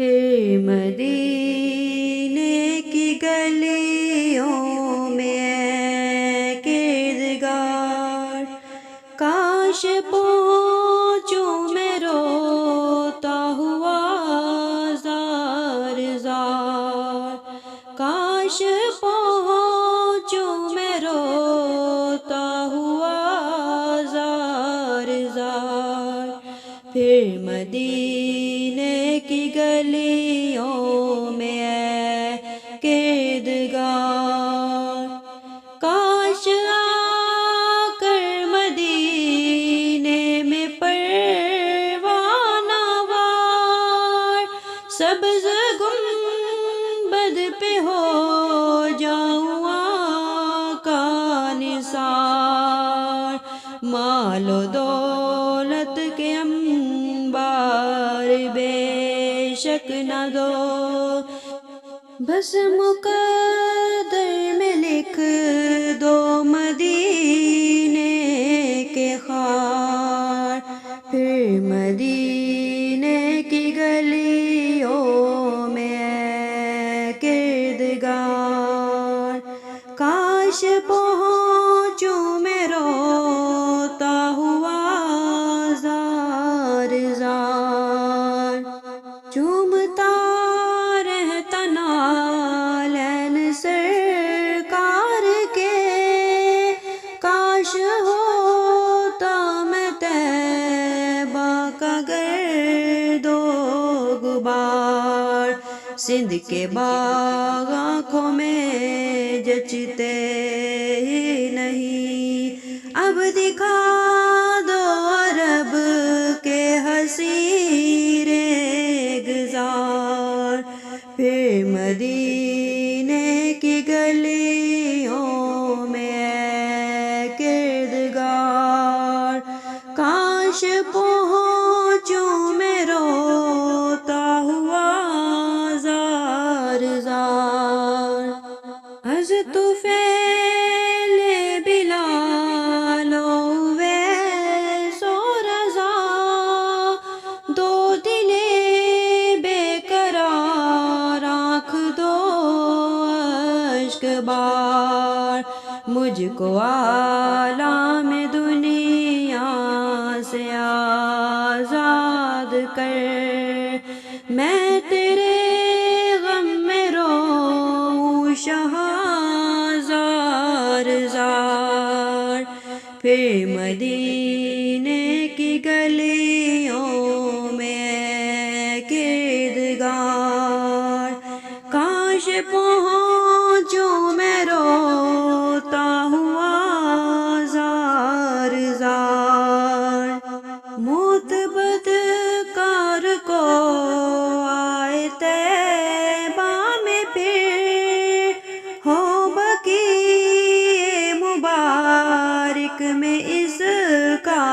پھر مدینے کی گلیوں میں اے کردگار، کاش پہنچوں میں روتا ہوا زار زار، کاش پہنچوں میں روتا ہوا زار زار، پھر مدینے کی گلیوں میں اے کردگار، کاش آ کر مدینے میں پروانہ وار سبز گنبد پہ ہو جاؤں آقا نثار، مال و دولت کے انبار بے شک نہ دو، بس مقدر میں لکھ دو مدینے کے خار، پھر مدینے کی گلیوں میں اے کردگار، کاش پہنچوں میں روتا ہوا زار زار، چومتا رہتا نالین سرکار کے، کاش ہوتا میں طیبہ کا گرد و غبار، سندھ کے باغ آنکھوں میں جچتے ہی نہیں، اب دکھا دو عرب کے حسین ریگزار، پھر مدینے کی گلیوں میں اے کردگار، کاش پہنچوں میں روتا ہوا زار زار، از طفیل بلال و اویس و رضا، دو دل بے قرار آنکھ دو اشک بار، مجھ کو عالم دنیا سے آزاد کر، میں تیرے غم میں روؤں شہاں زار زار، پھر مدینے کی گلیوں میں اے کردگار، کاش پہنچوں میں روتا ہوا زار زار، موت بدکار کو آئے طیبہ میں پھر ہو بقیع مبارک میں اس کا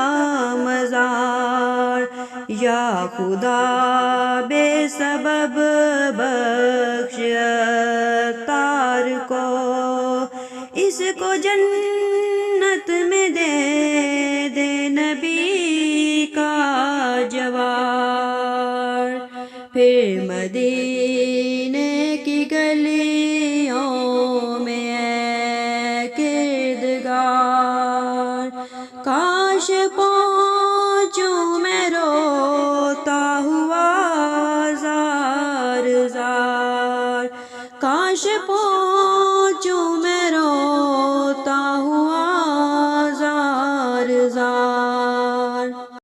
مزار، یا خدا بے سبب بخش عطار کو، اس کو جنت میں دے دے نبی کا جوار، پھر مدینے کی گلیوں میں اے کردگار، کاش پہنچوں میں روتا ہوا زار زار، کاش پہنچوں میں